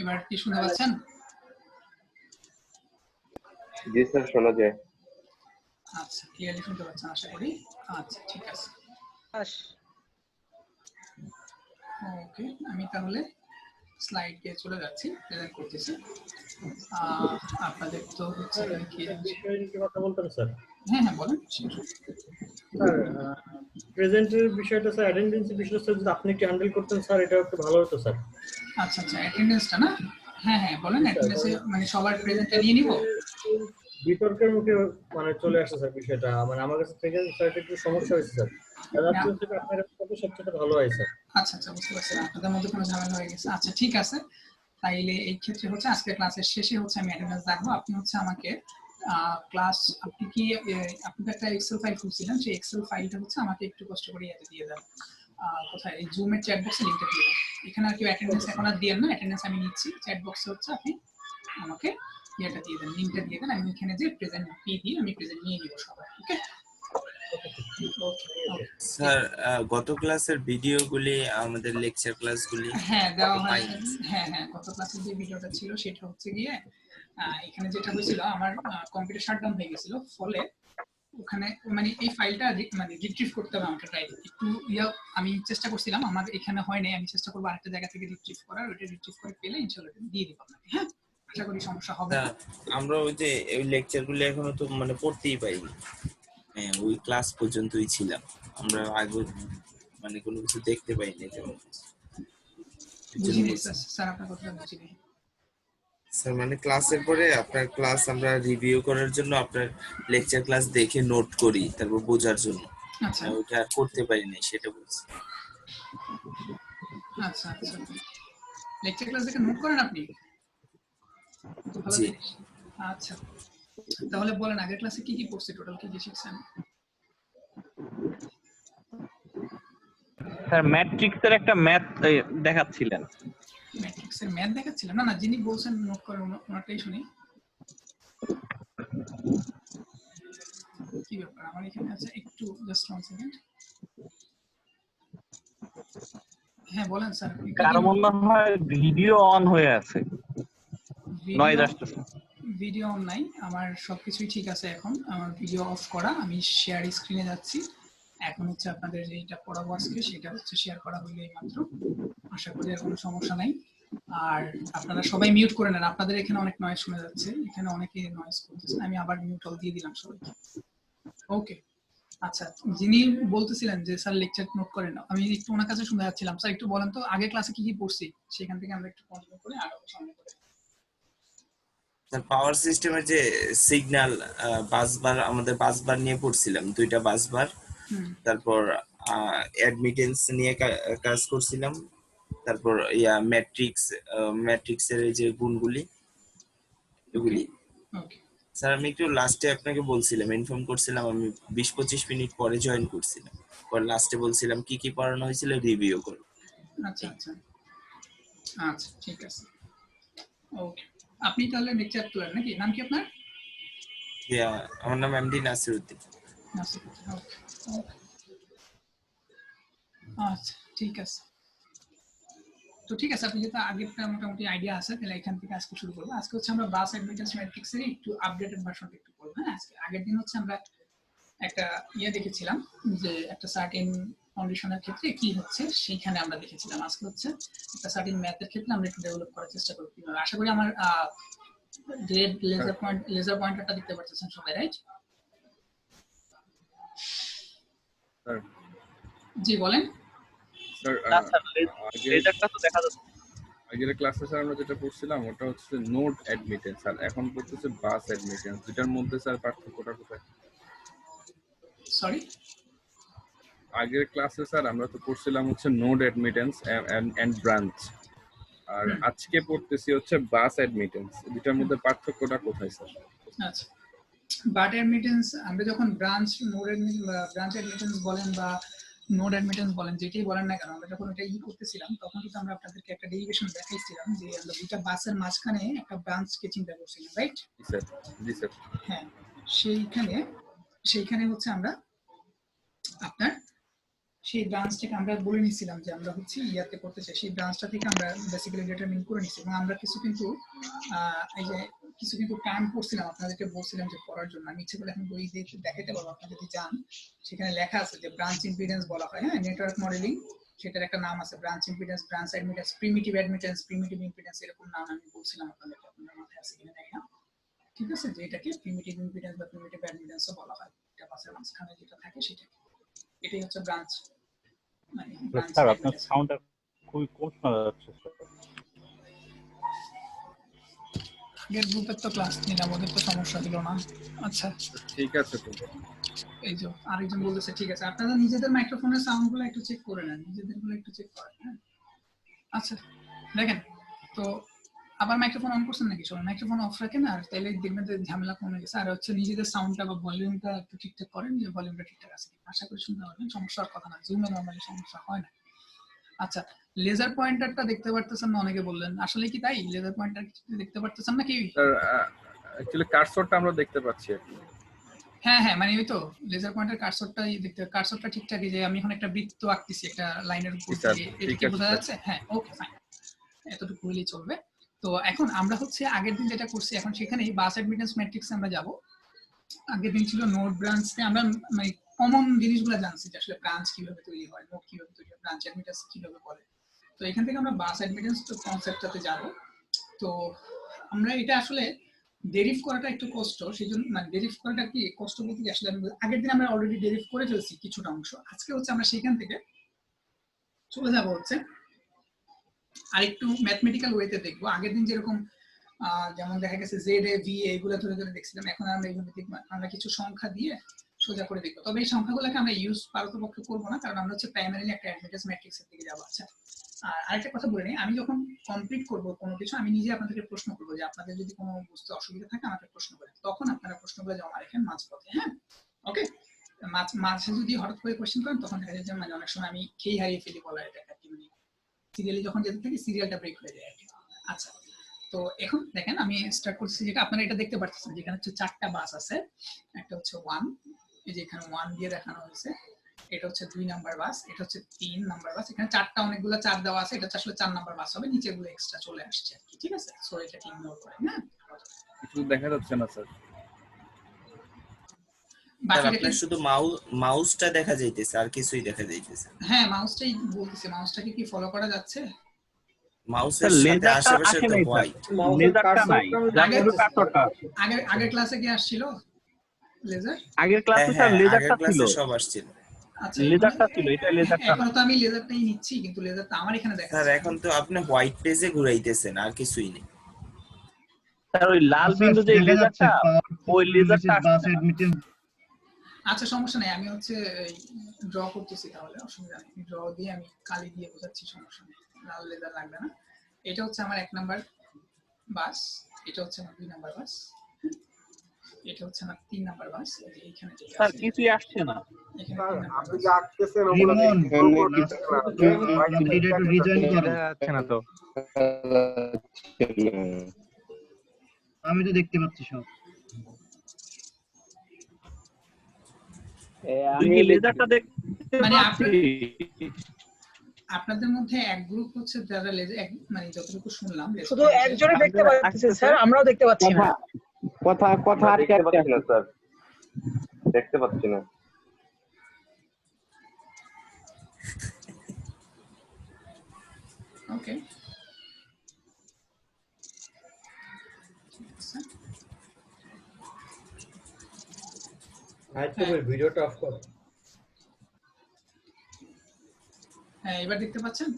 এবার কি শুনতে পাচ্ছেন? জি স্যার, শোনা যায়। আচ্ছা, ক্লিয়ারলি শুনতে পাচ্ছেন আশা করি। আচ্ছা, ঠিক আছে। ওকে, আমি তাহলে স্লাইডে চলে যাচ্ছি, প্রেজেন্ট করতেছি। আপনাদের তো হচ্ছে কি বিষয়ে কি কথা বলতেন স্যার? হ্যাঁ, বলেন। স্যার প্রেজেন্টের বিষয়টা স্যার, অ্যাটেন্ডেন্সের বিষয়টা স্যার যদি আপনি একটু হ্যান্ডেল করতেন স্যার, এটা একটু ভালো হতো স্যার। আচ্ছা, অ্যাটেন্ডেন্সটা না? হ্যাঁ, বলেন। অ্যাটেন্ডেন্সে মানে সবার প্রেজেন্টটা নিয়ে নিব। বিতর্কের মুখে মানে চলে আসছে স্যার বিষয়টা, মানে আমার কাছে থেকে স্যার একটু সমস্যা হয়েছে স্যার। আজকে হচ্ছে আপনার কাছে সবচেয়ে ভালো হয় স্যার। আচ্ছা, বুঝতে পারছি। আপনাদের মধ্যে কোনো ঝামেলা হয়ে গেছে। আচ্ছা, ঠিক আছে। তাইলে এই ক্ষেত্রে হচ্ছে আজকে ক্লাসের শেষে হচ্ছে আমি অ্যাটেন্ডেন্স রাখবো। আপনি হচ্ছে আমাকে ক্লাস আপনি কি আপনি তো একটা এক্সেল ফাইল খুলছিলেন, সেই এক্সেল ফাইলটা হচ্ছে আমাকে একটু কষ্ট করে ইয়াতে দিয়ে দেন। কোথায়? এই জুমের চ্যাট বক্সে লিংকটা দিয়ে দেন। এখানে আর কি অ্যাটেন্ডেন্স এখন আর দিয়েন না, অ্যাটেন্ডেন্স আমি নিচ্ছি। চ্যাট বক্সে হচ্ছে আপনি আমাকে ইয়েটা দিয়ে দেন, লিংকটা দিয়ে দেন। আমি এখানে যে প্রেজেন্ট পি দিয়ে আমি প্রেজেন্ট নিয়ে নিব সবাই। ওকে স্যার, গত ক্লাসের ভিডিওগুলি আমাদের লেকচার ক্লাসগুলি দেওয়া হয়েছে। হ্যাঁ, গত ক্লাসের যে ভিডিওটা ছিল সেটা হচ্ছে গিয়ে এখানে যেটা হয়েছিল, আমার কম্পিউটার শাটডাউন হয়ে গেছিল, ফলে ওখানে মানে এই ফাইলটা মানে রিট্রিভ করতে হবে আমাকে। ট্রাই একটু আমি চেষ্টা করছিলাম, আমার এখানে হয় নাই, আমি চেষ্টা করবো আরেকটা জায়গা থেকে রিট্রিভ করার। ওইটা রিট্রিভ করে পেলে ইনশাআল্লাহ দিয়ে দিব আপনাকে। হ্যাঁ, আশা করি সমস্যা হবে না। আমরা ওই যে ওই লেকচারগুলি এখনো তো মানে পড়তেই পাইনি। হ্যাঁ, ওই ক্লাস পর্যন্তই ছিলাম আমরা, আগে মানে কোনো কিছু দেখতে পাইনি। বুঝিনি স্যার, আপনার কথা বুঝিনি স্যার। মানে ক্লাসের পরে আপনার ক্লাস আমরা রিভিউ করার জন্য আপনার লেকচার ক্লাস দেখে নোট করি, তারপর বোঝার জন্য। আচ্ছা, ওইটা আর করতে পারিনি, সেটা বলছি। আচ্ছা, লেকচার ক্লাস দেখে নোট করেন আপনি? ভালো জিনিস। আচ্ছা, তাহলে বলেন আগের ক্লাসে কি কি পড়ছি, টোটাল কি কি শিখছেন? স্যার ম্যাট্রিক্সের একটা ম্যাথ দেখাচ্ছিলেন। ম্যাট্রিক্সের ম্যাথ দেখাচ্ছিলেন? না, যিনি বলছেন নোট করে ওনারটাই শুনি। কি ব্যাপার আমার এখানে আছে, একটু জাস্ট 1 সেকেন্ড। হ্যাঁ, বলেন স্যার। কার মনে হয় ভিডিও অন হয়ে আছে, নয়েজ আসতেছে। ভিডিও অন নাই, আমার সবকিছুই ঠিক আছে। এখন আমার ভিডিও অফ করা, আমি শেয়ার স্ক্রিনে যাচ্ছি। এখন হচ্ছে আপনাদের যেটা পড়াবো আজকে সেটা হচ্ছে শেয়ার করা হইলেই মাত্র। আশা করি আর কোনো সমস্যা নাই। আর আপনারা সবাই মিউট করে নেন, আপনাদের এখানে অনেক নয়েজ শোনা যাচ্ছে, এখানে অনেকে নয়েজ করতেছে। আমি আবার মিউট অল দিয়ে দিলাম সবাইকে। ওকে, আচ্ছা, যিনি বলতেছিলেন যে স্যার লেকচার নোট করেন না, আমি একটু ওনার কাছে শুনে যাচ্ছিলাম। স্যার একটু বলেন তো আগে ক্লাসে কি কি পড়ছি, সেখান থেকে আমরা একটু কন্টিনিউ করে আরো সামনে করে। স্যার, পাওয়ার সিস্টেমের যে সিগন্যাল বাসবার, আমাদের বাসবার নিয়ে পড়ছিলাম, 2টা বাসবার। তারপর অ্যাডমিটেন্স নিয়ে কাজ করছিলাম। তারপর ম্যাট্রিক্সের এই যে গুণগুলি, এগুলি। স্যার, আমি একটু লাস্টে আপনাকে বলছিলাম, ইনফর্ম করছিলাম, আমি 20-25 মিনিট পরে জয়েন করছিলাম। পর লাস্টে বলছিলাম কি কি পড়ানো হয়েছিল রিভিউ করো। আচ্ছা, ঠিক আছে। ওকে, আপনি তাহলে লেকচার করেন নাকি? নাম কি আপনার? আমার নাম এমডি নাসিরউদ্দিন। আচ্ছা, ঠিক আছে। তো ঠিক আছে, আপনি যেটা আগেরটা মোটামুটি আইডিয়া আছে, তাহলে এখান থেকে আজকে শুরু করবো। আজকে হচ্ছে আমরা বাস অ্যাডমিটেন্স ম্যাট্রিক্সের একটু আপডেটেড ভার্সনটা একটু করবো। হ্যাঁ, আজকে আগের দিন হচ্ছে আমরা একটা দেখেছিলাম যে একটা সার্টেন কন্ডিশনের ক্ষেত্রে কি হচ্ছে, সেইখানে আমরা দেখেছিলাম। আজকে হচ্ছে একটা সার্টেন ম্যাথের ক্ষেত্রে আমরা একটু ডেভেলপ করার চেষ্টা করব। আশা করি আমার গ্রেড লেজার পয়েন্টারটা দেখতে পাচ্ছেন সবাই, রাইট? জি বলেন স্যার। লেজারটা তো দেখা যাচ্ছে। আগের ক্লাসে স্যার আমরা যেটা পড়ছিলাম ওটা হচ্ছে নোড অ্যাডমিটেন্স, আর এখন পড়তেছে বাস অ্যাডমিটেন্স। দুটার মধ্যে স্যার পার্থক্যটা কোথায়? সরি, আগের ক্লাসে স্যার আমরা তো পড়ছিলাম হচ্ছে নোড অ্যাডমিটেন্স এন্ড ব্রাঞ্চ, আর আজকে পড়তেছি হচ্ছে বাস অ্যাডমিটেন্স। দুটার মধ্যে পার্থক্যটা কোথায় স্যার? আচ্ছা, বাট অ্যাডমিটেন্স আমরা যখন ব্রাঞ্চ অ্যাডমিটেন্স বলেন বা নোড অ্যাডমিটেন্স বলেন, যেটাই বলেন না কেন, আমরা যখন এটা করতেছিলাম তখন কিন্তু আমরা আপনাদেরকে একটা ডেরিভেশন দেখাইছিলাম যে আমরা দুইটা বাসের মাঝখানে একটা ব্রাঞ্চকে চিন্তা করছিলাম, রাইট? জি স্যার। হ্যাঁ, সেইখানে হচ্ছে আমরা আপনার সেই ব্রাঞ্চটাকে আমরা বলে নিছিলাম যে আমরা হচ্ছে ইয়াতে করতে চাই, সেই ব্রাঞ্চটা থেকে আমরা বেসিক্যালি ডিটারমিন করে নিছি। এবং আমরা কিছু কিন্তু এই যে কিছু কিন্তু টার্ম পড়ছিলাম, আপনাদেরকে বলছিলাম যে পড়ার জন্য। আমি ইচ্ছে করে এখন বই দিয়ে দেখাতে পারবো, আপনি যদি চান। সেখানে লেখা আছে যে ব্রাঞ্চ ইম্পিডেন্স বলা হয়, হ্যাঁ, নেটওয়ার্ক মডেলিং সেটার একটা নাম আছে, branch impedance, branch admittance, primitive admittance, primitive impedance, এরকম নাম আমি বলছিলাম আপনাদেরকে, আপনাদের মাথায় আছে কিনা জানি না। ঠিক আছে, যে এটাকে প্রিমিটিভ ইম্পিডেন্স বা প্রিমিটিভ অ্যাডমিটেন্সও বলা হয়, এটা বাসের মাঝখানে যেটা থাকে সেটাকে, এটাই হচ্ছে ব্রাঞ্চ মানে ব্রাঞ্চ স্যার আপনার অ্যাডমিটেন্স। সাউন্ডটা খুবই কম শোনা যাচ্ছে স্যার। আগের গ্রুপের তো ক্লাস নিলাম, ওদের তো সমস্যা হলো না। আচ্ছা ঠিক আছে তো। এই যে আরেকজন বলতেছে ঠিক আছে, আপনারা নিজেদের মাইক্রোফোনের সাউন্ডগুলো একটু চেক করে নেন, নিজেদেরগুলো একটু চেক করেন, হ্যাঁ। আচ্ছা দেখেন তো, আবার মাইক্রোফোন অন করছেন নাকি সবাই? মাইক্রোফোন অফ রাখেন, আর তাহলে দেখবেন যে ঝামেলা কমে গেছে। আর হচ্ছে নিজেদের সাউন্ডটা বা ভলিউমটা একটু ঠিকঠাক করেন, যে ভলিউমটা ঠিকঠাক আছে কিনা। আশা করি শুনতে পারবেন, সমস্যার কথা না, জুমে নরমালি সমস্যা হয় না। আচ্ছা, লেজার পয়েন্টারটা দেখতে পারতেছেন না অনেকে বললেন, আসলে কি তাই? লেজার পয়েন্টার দেখতে পারতেছেন না কি? স্যার অ্যাকচুয়ালি কার্সরটা আমরা দেখতে পাচ্ছি। হ্যাঁ হ্যাঁ, মানে ওই তো লেজার পয়েন্টার কার্সরটাই দেখতে, কার্সরটা ঠিকঠাকই, যে আমি এখন একটা বৃত্ত আঁকতেছি একটা লাইনের উপর দিয়ে, এটা কি বোঝা যাচ্ছে? হ্যাঁ, ওকে ফাইন, এতটুকু হলেই চলবে। তো এখন আমরা হচ্ছে আগের দিন যেটা করছি, এখন সেখানেই বাস অ্যাডমিটেন্স ম্যাট্রিক্সে আমরা যাব। আগের দিন ছিল নোড ব্রাঞ্চে, আমরা মানে কমন জিনিসগুলো জানছি যে আসলে ব্রাঞ্চ কিভাবে তৈরি হয়, নোড কিভাবে তৈরি হয়, ব্রাঞ্চ অ্যাডমিটেন্স কিভাবে করে। তো এখান থেকে আমরা বাস অ্যাডমিটেন্স কনসেপ্টটাতে যাব। তো আমরা এটা আসলে ডেরিভ করাটা একটু কষ্ট, সেই জন্য মানে ডেরিভ করাটা কি কষ্ট বলতে কি, আসলে আগের দিন আমরা অলরেডি ডেরিভ করে ফেলছি কিছুটা অংশ। আজকে হচ্ছে আমরা সেখান থেকে চলে যাব হচ্ছে আরেকটু ম্যাথমেটিক্যাল ওয়েতে দেখবো। আগের দিন যেরকম যেমন দেখা গেছে জেড এ ভি এগুলো ধরে ধরে দেখছিলাম, এখন আমরা এইভাবে দেখবো, আমরা কিছু সংখ্যা দিয়ে সোজা করে দেখবো। তবে এই সংখ্যাগুলোকে আমরা ইউজ পারতপক্ষে করবো না, কারণ আমরা হচ্ছে প্রাইমারিলি একটা অ্যাডমিটেন্স ম্যাট্রিক্সের দিকে যাবো। আচ্ছা, আর আরেকটা কথা বলে নিই, আমি যখন কমপ্লিট করবো কোনো কিছু, আমি নিজে আপনাদেরকে প্রশ্ন করবো, যে আপনাদের যদি কোনো বুঝতে অসুবিধা থাকে আমাকে প্রশ্ন করেন, তখন আপনারা প্রশ্নগুলো জমা রাখেন মাঝপথে, হ্যাঁ। ওকে, মাঝে যদি হঠাৎ করে কোয়েশ্চেন করেন, তখন দেখা যায় যে মানে অনেক সময় আমি খেয়ে হারিয়ে ফেলি বলা এটা কি, মানে সিরিয়ালি যখন যেতে থাকি সিরিয়ালটা ব্রেক হয়ে যায় আর কি। আচ্ছা, তো এখন দেখেন আমি স্টার্ট করছি, যেটা আপনারা এটা দেখতে পাচ্ছেন, যেখানে হচ্ছে 4টা বাস আছে। একটা হচ্ছে 1, এই যে এখানে 1 দিয়ে দেখানো হয়েছে, এটা হচ্ছে 2 নাম্বার বাস, এটা হচ্ছে 3 নাম্বার বাস, এখানে 4টা অনেকগুলো 4 দেওয়া আছে, এটা হচ্ছে আসলে 4 নাম্বার বাস হবে, নিচেগুলো এক্সট্রা চলে আসছে আর কি। ঠিক আছে, সো এটাকে ইগনোর করেন, হ্যাঁ। কিছু দেখা যাচ্ছে না স্যার। স্যার বাকিটা কি? আপনার শুধু মাউসটা দেখা যাইতেছে, আর কিছুই দেখা যাইতেছে না। হ্যাঁ, মাউসটাই বলতেছি, মাউসটাকে কি ফলো করা যাচ্ছে? মাউসের স্যার সাথে লেজারটা আশেপাশে আসে তো নাই স্যার, হোয়াইট। লেজারটা নাই, জাস্ট শুধু কার্সরটা। আগের ক্লাসে কি আসছিল লেজার? আগের হ্যাঁ ক্লাসে স্যার হ্যাঁ, আগের লেজারটা ছিল, ক্লাসে সব আসছিল। আচ্ছা, লেজারটা ছিল, এটা লেজারটা না। এখন তো আমি লেজারটাই নিচ্ছি, কিন্তু লেজারটা আমার এখানে দেখা স্যার যাচ্ছে। এখন তো আপনি হোয়াইট পেজে ঘুরাইতেছেন, আর কিছুই নেই। স্যার ওই লাল বিন্দু যে লেজারটা, ওই লেজারটা আসছে না। আচ্ছা, সমস্যা নেই, আমি হচ্ছে ড্র করতেছি, তাহলে অসুবিধা নেই, ড্র দিয়ে আমি কালি দিয়ে বোঝাচ্ছি, সমস্যা নেই, লাল লেজার লাগবে না। এটা হচ্ছে আমার 1 নাম্বার বাস, এটা হচ্ছে আমার 2 নাম্বার বাস, এটা হচ্ছে আমার 3 নাম্বার বাস, এইখানে যেটা স্যার আছে কিছুই আসছে না। এখানে 3 নাম্বার আপনি বাস। যে আঁকতেছেন ওগুলো যাচ্ছে না তো, আমি তো দেখতে পাচ্ছি সব। তুই কি লেজারটা দেখতে মানে পাচ্ছিস? আপনাদের মধ্যে এক গ্রুপ হচ্ছে যারা মানে যতটুকু শুনলাম শুধু একজনই দেখতে পাচ্ছি স্যার, আমরাও দেখতে পাচ্ছি না। কথা আটকে আটকে আসলো স্যার, দেখতে পাচ্ছি না। ওকে, ভিডিওটা অফ করো। হ্যাঁ, এবার দেখতে পাচ্ছেন?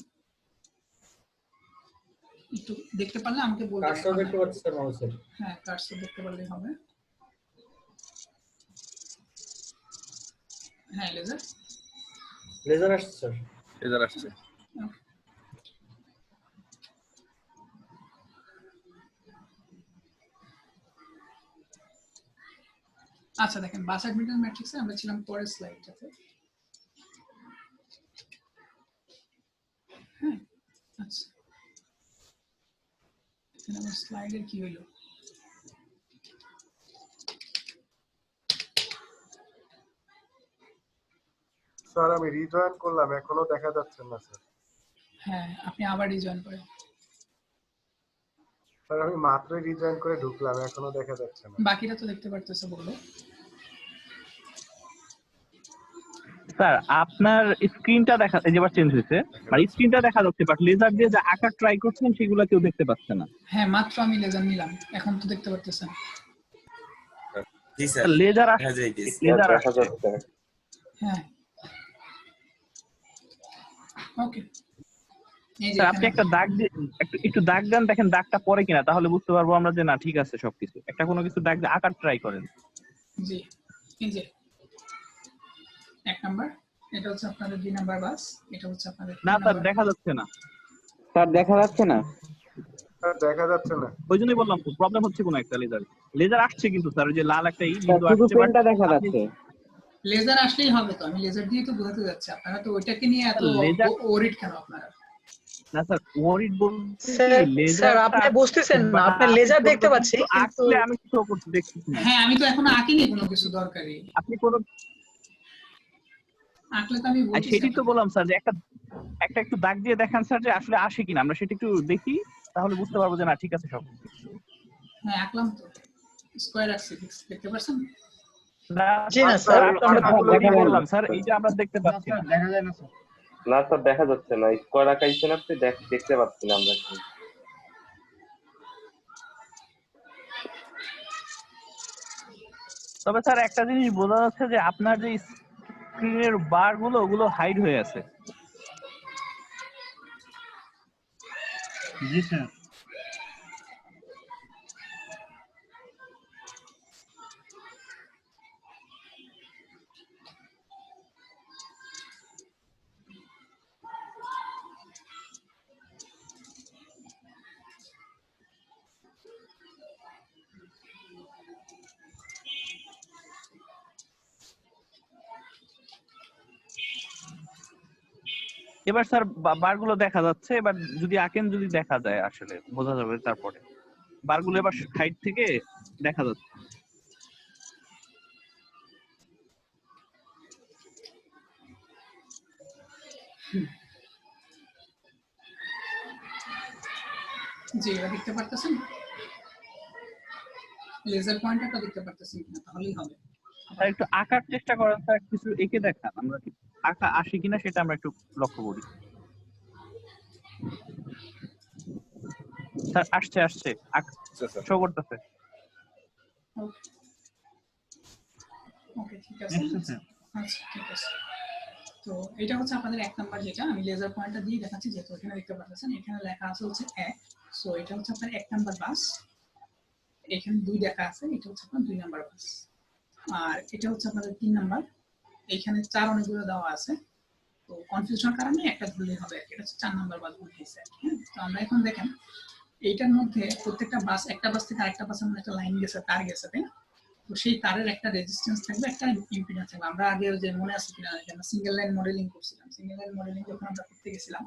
একটু দেখতে পারলে আমাকে বলবেন। কার্সর দেখতে পাচ্ছি স্যার মাউসের। হ্যাঁ, কার্সর দেখতে পারলেই হবে। হ্যাঁ, লেজার আসছে স্যার। লেজার আসছে। আচ্ছা দেখেন, বাস অ্যাডমিটেন্স ম্যাট্রিক্সে আমরা ছিলাম পরের স্লাইডটাতে। হ্যাঁ, আচ্ছা, এখানে আমার স্লাইডের কি হইলো? স্যার আমি রিজয়েন করলাম, এখনো দেখা যাচ্ছে না স্যার। হ্যাঁ, আপনি আবার রিজয়েন করেন। স্যার আমি মাত্রই রিজয়েন করে ঢুকলাম, এখনো দেখা যাচ্ছে না। বাকিরা তো দেখতে পারতেছে বললো। স্যার আপনার স্ক্রিনটা দেখা এই যেবার চেঞ্জ হয়েছে, মানে স্ক্রিনটা দেখা যাচ্ছে বাট লেজার দিয়ে যে আঁকার ট্রাই করছেন সেগুলো কেউ দেখতে পাচ্ছে না। হ্যাঁ, মাত্র আমি লেজার নিলাম, এখন তো দেখতে পারতেছেন। জি স্যার লেজার দেখা যাইতেছে। লেজার দেখা যাচ্ছে। হ্যাঁ, ওকে। এই যে স্যার আপনি একটা দাগ দিয়ে একটু দাগ দেন, দেখেন দাগটা পড়ে কিনা, তাহলে বুঝতে পারবো আমরা যে না ঠিক আছে সবকিছু। একটা কোনো কিছু দাগ দিয়ে আঁকার ট্রাই করেন। জি, এই যে 1 নাম্বার, এটা হচ্ছে আপনাদের 2 নাম্বার বাস, এটা হচ্ছে আপনাদের না স্যার দেখা যাচ্ছে না। স্যার দেখা যাচ্ছে না। স্যার দেখা যাচ্ছে না। ওই জন্যই বললাম প্রবলেম হচ্ছে কোনো একটা লেজার আসছে কিন্তু স্যার, ওই যে লাল একটা স্যার শুধু আসছে পেনটা দেখা যাচ্ছে। লেজার আসলেই হবে তো, আমি লেজার দিয়ে তো বোঝাতে যাচ্ছি। আপনারা তো ওইটাকে নিয়ে এত ওরিড কেন আপনারা? না স্যার ওরিড বলতে স্যার আপনি বুঝতেছেন না, আপনি লেজার দেখতে পাচ্ছি কিন্তু আসলে আমি শো করতে দেখছি না। হ্যাঁ, আমি তো এখনো আঁকিনি কোনো কিছু দরকারি। আপনি কোনো আঁকলে তো আমি বলছি। সেটাই তো বললাম স্যার যে একটা একটু দাগ দিয়ে দেখান স্যার যে আসলে আসে কিনা, আমরা সেটা একটু দেখি, তাহলে বুঝতে পারবো যে না ঠিক আছে সব। হ্যাঁ, আঁকলাম তো, স্কয়ার আঁকছি, দেখতে পাচ্ছেন? জি না স্যার, আমরা দেখা বললাম স্যার এই যে আমরা দেখতে পাচ্ছি না। দেখা যায় না স্যার। না স্যার দেখা যাচ্ছে না, স্কোয়ার আঁকাইছেন আপনি, দেখতে পাচ্ছি না আমরা। তবে স্যার একটা জিনিস বোঝা যাচ্ছে যে আপনার যে স্ক্রিনের বার গুলো ওগুলো হাইড হয়ে আছে। জি স্যার। এবার স্যার বারগুলো দেখা যাচ্ছে, এবার যদি আঁকেন যদি দেখা যায় আসলে বোঝা যাবে। তারপরে বারগুলো এবার হাইট থেকে দেখা যাচ্ছে। জি, এটা দেখতে পারতেছেন? লেজার পয়েন্টারটা দেখতে পারতেছেন কিনা, তাহলেই হবে। স্যার একটু আঁকার চেষ্টা করেন স্যার, কিছু এঁকে দেখান, আমরা আঁকা আসে কিনা সেটা আমরা একটু লক্ষ্য করি। স্যার আসছে শো করতেছে। ওকে, ঠিক আছে। আচ্ছা, ঠিক আছে। তো এটা হচ্ছে আপনাদের 1 নাম্বার, যেটা আমি লেজার পয়েন্টার দিয়ে দেখাচ্ছি, যেহেতু এখানে দেখতে পাচ্ছেন এখানে লেখা আছে হচ্ছে 1। সো এটা হচ্ছে আপনার 1 নাম্বার বাস। এখানে 2 লেখা আছে, এটা হচ্ছে আপনার 2 নাম্বার বাস। আর এটা হচ্ছে আপনাদের 3 নাম্বার। এখানে 4 অনেকগুলো দেওয়া আছে, তো কনফিউশনের কারণে একটা ধরলেই হবে। এটা হচ্ছে 4 নাম্বার বাস বুঝিয়েছে। তো আমরা এখন দেখেন এইটার মধ্যে প্রত্যেকটা বাস, একটা বাস থেকে আরেকটা বাসের মধ্যে একটা লাইন গেছে, তার গেছে, তাই না? তো সেই তারের একটা রেজিস্ট্যান্স থাকবে, একটা ইম্পিডেন্স থাকবে। আমরা আগে যে মনে আছে কিনা, আমরা সিঙ্গেল লাইন মডেলিং করছিলাম। সিঙ্গেল লাইন মডেলিং যখন আমরা করতে গেছিলাম,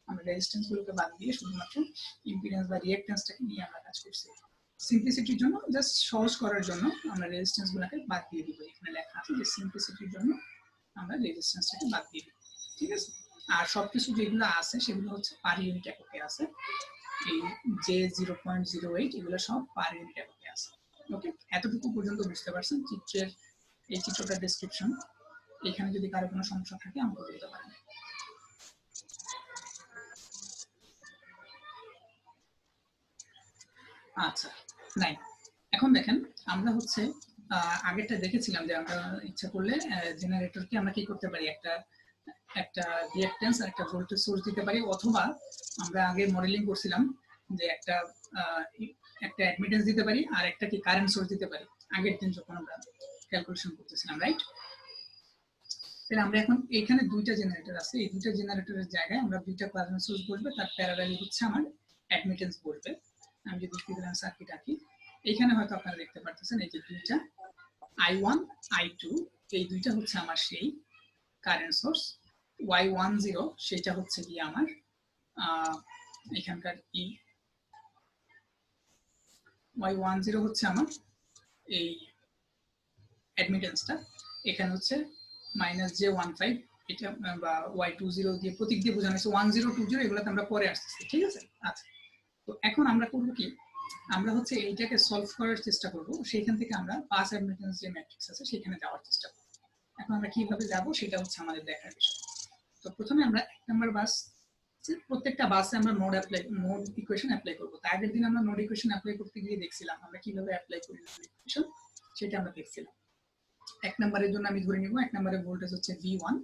আমরা রেজিস্ট্যান্স গুলোকে বাদ দিয়ে শুধুমাত্র ইম্পিডেন্স বা রিঅ্যাক্ট্যান্সটাকে নিয়ে আমরা কাজ করছি। সিম্পলিসিটির জন্য, জাস্ট সহজ করার জন্য আমরা রেজিস্ট্যান্স গুলোকে বাদ দিয়ে দিব। এখানে লেখা আছে যে সিম্পলিসিটির জন্য আমরা রেজিস্ট্যান্সটাকে বাদ দিয়ে দিব, ঠিক আছে? আর সবকিছু যেগুলো আছে সেগুলো হচ্ছে পার ইউনিট এককে আছে। এই যে 0.08 এগুলো সব পার ইউনিট এককে আছে। ওকে, এতটুকু পর্যন্ত বুঝতে পারছেন? চিত্রের এই চিত্রটার ডেসক্রিপশন। এখানে যদি কারো কোনো সমস্যা থাকে আমাকে বলতে পারেন। আচ্ছা, নাই। এখন দেখেন আমরা হচ্ছে আগেরটা দেখেছিলাম যে আমরা ইচ্ছা করলে জেনারেটরকে আমরা কি করতে পারি, একটা রিঅ্যাকট্যান্স আর একটা ভোল্টেজ সোর্স দিতে পারি, অথবা আমরা আগে মডেলিং করছিলাম যে একটা অ্যাডমিটেন্স দিতে পারি আর একটা কি কারেন্ট সোর্স দিতে পারি, আগের দিন যখন আমরা ক্যালকুলেশন করতেছিলাম, রাইট? তাহলে আমরা এখন এখানে 2টা জেনারেটর আছে, এই 2টা জেনারেটরের জায়গায় আমরা 2টা কারেন্ট সোর্স বলবে, তার প্যারালালি হচ্ছে আমার অ্যাডমিটেন্স বলবে। আমি যদি ইকুইভ্যালেন্ট সার্কিট আঁকি, এখানে হয়তো আপনারা দেখতে পাচ্ছেন এই যে 2টা I1 I2, এই 2টা হচ্ছে আমার সেই কারেন্ট সোর্স। Y10 সেটা হচ্ছে কি আমার এখানকার Y10 হচ্ছে আমার এই অ্যাডমিটেন্সটা। এখানে হচ্ছে -j15 এটা বা y20 দিয়ে প্রতীক দিয়ে বোঝানো হয়েছে, 1020 এগুলোতে আমরা পরে আসতেছি, ঠিক আছে? আচ্ছা, তো এখন আমরা করব কি, আমরা হচ্ছে এইটাকে সলভ করার চেষ্টা করব, সেইখান থেকে আমরা পাস অ্যাডমিটেন্স যে ম্যাট্রিক্স আছে সেখানে যাওয়ার চেষ্টা করব। এখন আমরা কিভাবে যাব সেটা হচ্ছে আমাদের দেখার বিষয়। তো প্রথমে আমরা 1 নাম্বার বাস, প্রত্যেকটা বাসে আমরা নোড ইকুয়েশন অ্যাপ্লাই করব। তার আগের দিন আমরা নোড ইকুয়েশন অ্যাপ্লাই করতে গিয়ে দেখছিলাম আমরা কিভাবে অ্যাপ্লাই করি নোড ইকুয়েশন, সেটা আমরা দেখছিলাম। 1 নম্বরের জন্য আমি ধরে নিব 1 নম্বরের ভোল্টেজ হচ্ছে V1,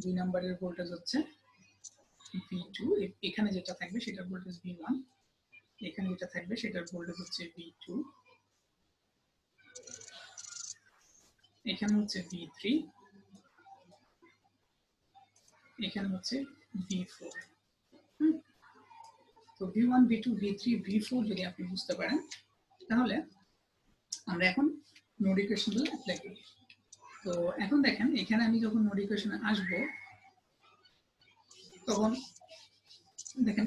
2 নম্বরের ভোল্টেজ হচ্ছে V2, এখানে যেটা থাকবে সেটার ভোল্টেজ V1, এখানে যেটা থাকবে সেটার ভোল্টেজ হচ্ছে V2, এখানে হচ্ছে V3, এখানে হচ্ছে V4। তো V1, V2, V3, V4 যদি আপনি বুঝতে পারেন তাহলে আমরা এখন নোড ইকুয়েশনগুলো অ্যাপ্লাই করি। তো এখন দেখেন এখানে আমি যখন নোড ইকুয়েশনে আসব তখন দেখেন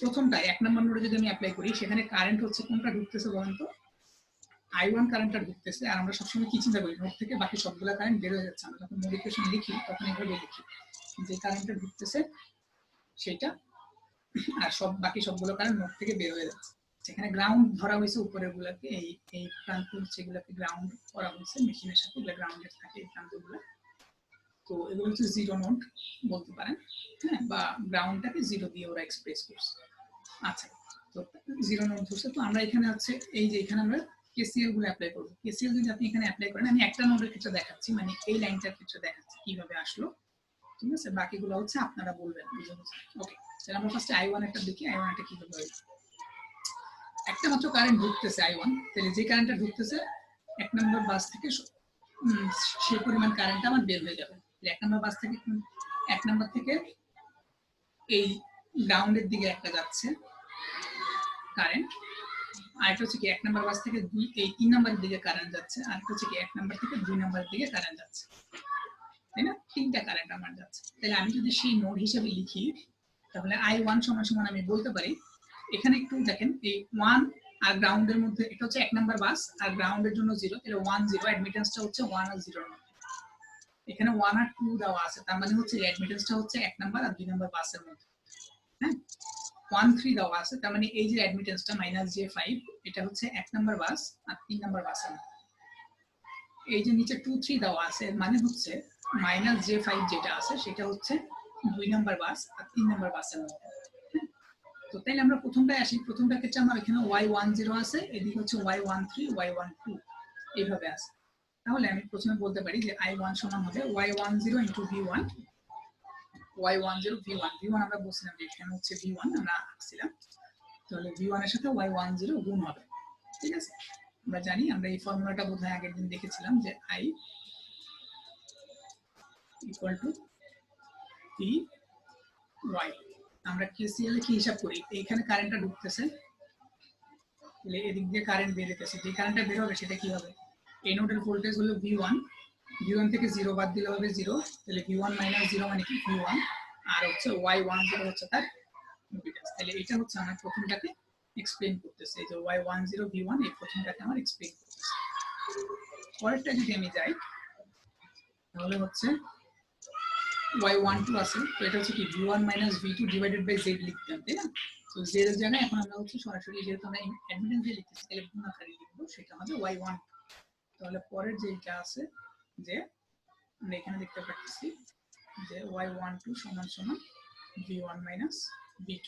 প্রথমটা 1 নম্বর নোডে যদি আমি অ্যাপ্লাই করি সেখানে কারেন্ট হচ্ছে কোনটা ঢুকতেছে বলেন তো, I1 কারেন্টটা ঢুকতেছে। আর আমরা সবসময় কি চিন্তা করি, নোড থেকে বাকি সবগুলা কারেন্ট বের হয়ে যাচ্ছে। আমরা যখন নোড ইকুয়েশন লিখি তখন এইভাবে লিখি যে কারেন্টটা ঢুকতেছে সেটা, আর বাকি সবগুলো কারেন্ট নোড থেকে বের হয়ে যাচ্ছে। সেখানে গ্রাউন্ড ধরা হয়েছে উপরের গুলাকে, এই প্রান্ত যেগুলোকে গ্রাউন্ড করা হয়েছে মেশিনের সাথে, এগুলো গ্রাউন্ডেড থাকে এই প্রান্তগুলো। তো এগুলো হচ্ছে জিরো নোড বলতে পারেন, হ্যাঁ, বা গ্রাউন্ডটাকে জিরো দিয়ে ওরা এক্সপ্রেস করছে। আচ্ছা, তো জিরো নোড ধরছে। তো আমরা এখানে হচ্ছে এই যে এখানে আমরা কেসিএল গুলো অ্যাপ্লাই করব। কেসিএল যদি আপনি এখানে অ্যাপ্লাই করেন, আমি একটা নোডের ক্ষেত্রে দেখাচ্ছি, মানে এই লাইনটার ক্ষেত্রে দেখাচ্ছি কিভাবে আসলো, ঠিক আছে? বাকিগুলো হচ্ছে আপনারা বলবেন, বুঝে বুঝে। ওকে, তাহলে আমরা ফার্স্টে I1 একটা দেখি, I1 একটা কিভাবে হয়। একটা মাত্র কারেন্ট ঢুকতেছে I1, তাহলে যে কারেন্টটা ঢুকতেছে 1 নম্বর বাস থেকে সেই পরিমাণ কারেন্ট আমার বের হয়ে যাবে। 1 নম্বর বাস থেকে 1 নম্বর থেকে এই গ্রাউন্ডের দিকে একটা যাচ্ছে কারেন্ট, আর এটা হচ্ছে কি 1 নম্বর বাস থেকে এই 3 নম্বরের দিকে কারেন্ট যাচ্ছে, আর এটা হচ্ছে কি 1 নম্বর থেকে 2 নম্বরের দিকে কারেন্ট যাচ্ছে, তাই না? 3টা কারেন্ট আমার যাচ্ছে। তাহলে আমি যদি সেই নোড হিসেবে লিখি তাহলে I1 সমান সমান আমি বলতে পারি, এখানে একটু দেখেন এই 1 আর গ্রাউন্ডের মধ্যে, এটা হচ্ছে 1 নাম্বার বাস আর গ্রাউন্ডের জন্য 0, তাহলে 1 0, অ্যাডমিটেন্সটা হচ্ছে 1 আর 0 এর মধ্যে। এখানে 1 আর 2 দেওয়া আছে, তার মানে হচ্ছে অ্যাডমিটেন্সটা হচ্ছে 1 নাম্বার আর 2 নাম্বার বাসের মধ্যে, হ্যাঁ। 1 3 দেওয়া আছে, তার মানে এই যে অ্যাডমিটেন্সটা -j5, এটা হচ্ছে 1 নাম্বার বাস আর 3 নাম্বার বাসের মধ্যে। এই যে নিচে 2 3 দেওয়া আছে, এর মানে হচ্ছে -j5 যেটা আছে সেটা হচ্ছে 2 নাম্বার বাস আর 3 নাম্বার বাসের মধ্যে। তো তাইলে আমরা প্রথমটায় আসি। প্রথমটার ক্ষেত্রে আমার এখানে y10 আছে, এদিকে হচ্ছে y13, y12 এইভাবে আছে। তাহলে আমি প্রথমে বলতে পারি যে I1 সমান হবে y10 * v1, y10 v1, v1 আমরা বলছিলাম যে এখানে হচ্ছে v1 আমরা আঁকছিলাম, তাহলে v1 এর সাথে y10 গুণ হবে, ঠিক আছে? আমরা জানি, আমরা এই ফর্মুলাটা বোধহয় আগের দিন দেখেছিলাম যে I = p y। আমরা কেসিএল এ কি হিসাব করি, এইখানে কারেন্টটা ঢুকতেছে, তাহলে এদিক দিয়ে কারেন্ট বের হতেছে, যে কারেন্টটা বের হবে সেটা কি হবে, এই নোডের ভোল্টেজ হলো V1, V1 থেকে 0 বাদ দিলে হবে 0, তাহলে V1 - 0 মানে কি V1, আর হচ্ছে y10 হচ্ছে তার ইম্পিডেন্স। তাহলে এটা হচ্ছে আমার প্রথমটাকে এক্সপ্লেইন করতেছে, এই যে y10 V1 এই প্রথমটাকে আমার এক্সপ্লেইন করতেছে। পরেরটা যদি আমি যাই তাহলে হচ্ছে y12 আছে, তো এটা হচ্ছে কি V1 - V2 / Z লিখতাম, তাই না? তো z এর জায়গায় এখন আমরা হচ্ছে সরাসরি যেহেতু আমরা অ্যাডমিটেন্স দিয়ে লিখতেছি তাহলে গুণ আকারে লিখবো, সেটা হবে y1। তাহলে পরের যেটা আছে যে আমরা এখানে দেখতে পাচ্ছি যে y12 = V1 - V2।